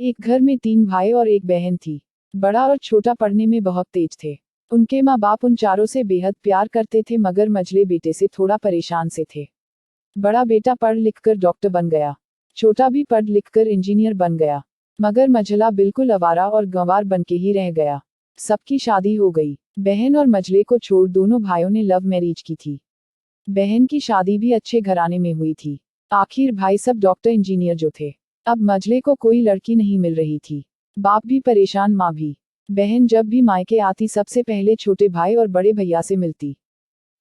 एक घर में 3 भाई और एक बहन थी। बड़ा और छोटा पढ़ने में बहुत तेज थे। उनके माँ बाप उन चारों से बेहद प्यार करते थे, मगर मझले बेटे से थोड़ा परेशान से थे। बड़ा बेटा पढ़ लिखकर डॉक्टर बन गया, छोटा भी पढ़ लिखकर इंजीनियर बन गया, मगर मझला बिल्कुल आवारा और गंवार बन के ही रह गया। सबकी शादी हो गई। बहन और मझले को छोड़ दोनों भाइयों ने लव मैरिज की थी। बहन की शादी भी अच्छे घराने में हुई थी। आखिर भाई सब डॉक्टर इंजीनियर जो थे। अब मझले को कोई लड़की नहीं मिल रही थी। बाप भी परेशान, माँ भी। बहन जब भी मायके आती सबसे पहले छोटे भाई और बड़े भैया से मिलती,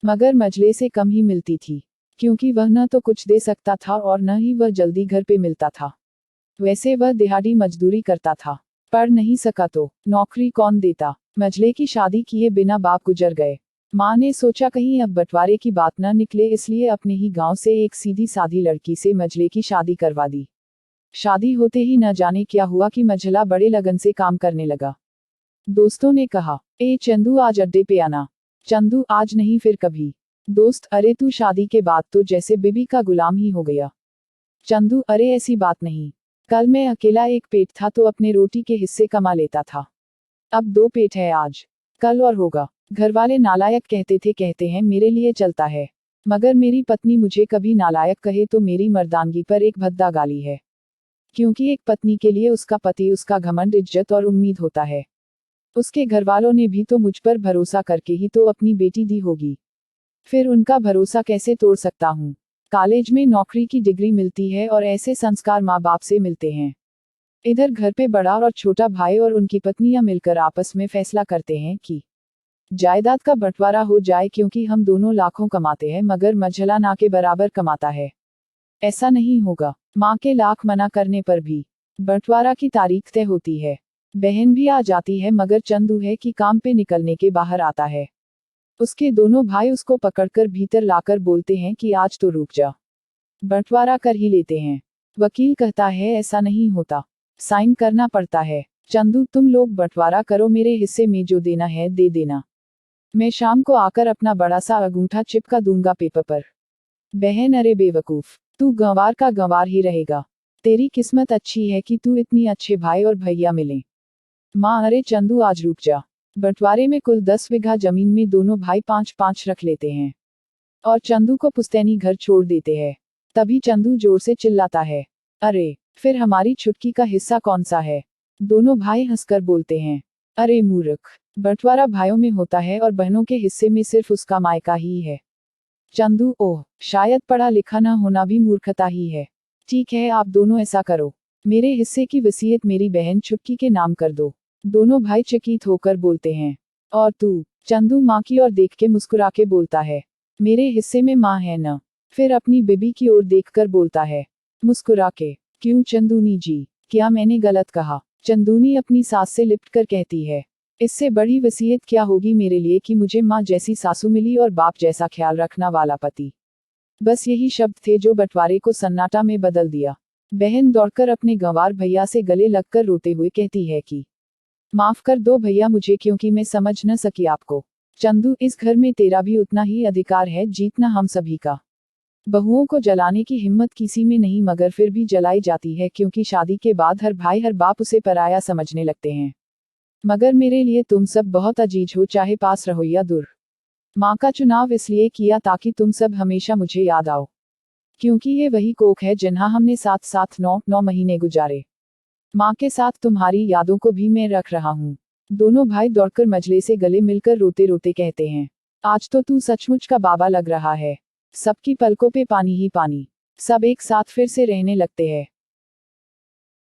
मगर मझले से कम ही मिलती थी, क्योंकि वह न तो कुछ दे सकता था और न ही वह जल्दी घर पे मिलता था। वैसे वह दिहाड़ी मजदूरी करता था। पढ़ नहीं सका तो नौकरी कौन देता। मझले की शादी किए बिना बाप गुजर गए। माँ ने सोचा कहीं अब बंटवारे की बात न निकले, इसलिए अपने ही गांव से एक सीधी सादी लड़की से मझले की शादी करवा दी। शादी होते ही न जाने क्या हुआ कि मझला बड़े लगन से काम करने लगा। दोस्तों ने कहा, ए चंदू आज अड्डे पे आना। चंदू, आज नहीं फिर कभी। दोस्त, अरे तू शादी के बाद तो जैसे बीबी का गुलाम ही हो गया। चंदू, अरे ऐसी बात नहीं। कल मैं अकेला एक पेट था तो अपने रोटी के हिस्से कमा लेता था। अब 2 पेट है, आज कल और होगा। घरवाले नालायक कहते हैं मेरे लिए चलता है, मगर मेरी पत्नी मुझे कभी नालायक कहे तो मेरी मर्दानगी पर एक भद्दा गाली है। क्योंकि एक पत्नी के लिए उसका पति उसका घमंड, इज्जत और उम्मीद होता है। उसके घरवालों ने भी तो मुझ पर भरोसा करके ही तो अपनी बेटी दी होगी। फिर उनका भरोसा कैसे तोड़ सकता हूँ। कॉलेज में नौकरी की डिग्री मिलती है और ऐसे संस्कार माँ बाप से मिलते हैं। इधर घर पे बड़ा और छोटा भाई और उनकी पत्नियां मिलकर आपस में फैसला करते हैं कि जायदाद का बंटवारा हो जाए, क्योंकि हम दोनों लाखों कमाते हैं मगर मझला ना के बराबर कमाता है। ऐसा नहीं होगा। माँ के लाख मना करने पर भी बंटवारा की तारीख तय होती है। बहन भी आ जाती है, मगर चंदू है कि काम पे निकलने के बाहर आता है। उसके दोनों भाई उसको पकड़कर भीतर लाकर बोलते हैं कि आज तो रुक जा, बंटवारा कर ही लेते हैं। वकील कहता है ऐसा नहीं होता, साइन करना पड़ता है। चंदू, तुम लोग बंटवारा करो, मेरे हिस्से में जो देना है दे देना। मैं शाम को आकर अपना बड़ा सा अंगूठा चिपका दूंगा पेपर पर। बहन, अरे बेवकूफ, तू गंवार का गंवार ही रहेगा। तेरी किस्मत अच्छी है कि तू इतनी अच्छे भाई और भैया मिले। माँ, अरे चंदू आज रुक जा। बंटवारे में कुल 10 बीघा जमीन में दोनों भाई 5-5 रख लेते हैं और चंदू को पुश्तैनी घर छोड़ देते हैं। तभी चंदू जोर से चिल्लाता है, अरे फिर हमारी छुटकी का हिस्सा कौन सा है। दोनों भाई हंसकर बोलते हैं, अरे मूर्ख, बंटवारा भाइयों में होता है और बहनों के हिस्से में सिर्फ उसका मायका ही है। चंदू, ओह, शायद पढ़ा लिखा ना होना भी मूर्खता ही है। ठीक है, आप दोनों ऐसा करो, मेरे हिस्से की वसीयत मेरी बहन छुटकी के नाम कर दो। दोनों भाई चकित होकर बोलते हैं, और तू। चंदू माँ की ओर देख के मुस्कुरा के बोलता है, मेरे हिस्से में माँ है न। फिर अपनी बीबी की ओर देखकर बोलता है मुस्कुरा के, क्यों चंदूनी जी, क्या मैंने गलत कहा। चंदूनी अपनी सास से लिपट कर कहती है, इससे बड़ी वसीयत क्या होगी मेरे लिए कि मुझे माँ जैसी सासू मिली और बाप जैसा ख्याल रखना वाला पति। बस यही शब्द थे जो बंटवारे को सन्नाटा में बदल दिया। बहन दौड़कर अपने गंवार भैया से गले लगकर रोते हुए कहती है कि माफ कर दो भैया मुझे, क्योंकि मैं समझ न सकी आपको। चंदू, इस घर में तेरा भी उतना ही अधिकार है जीतना हम सभी का। बहुओं को जलाने की हिम्मत किसी में नहीं, मगर फिर भी जलाई जाती है, क्योंकि शादी के बाद हर भाई हर बाप उसे पराया समझने लगते हैं। मगर मेरे लिए तुम सब बहुत अजीज हो, चाहे पास रहो या दूर। माँ का चुनाव इसलिए किया ताकि तुम सब हमेशा मुझे याद आओ, क्योंकि ये वही कोख है जहाँ हमने साथ साथ 9 महीने गुजारे। माँ के साथ तुम्हारी यादों को भी मैं रख रहा हूँ। दोनों भाई दौड़कर मझले से गले मिलकर रोते रोते कहते हैं, आज तो तू सचमुच का बाबा लग रहा है। सबकी पलकों पे पानी ही पानी। सब एक साथ फिर से रहने लगते हैं।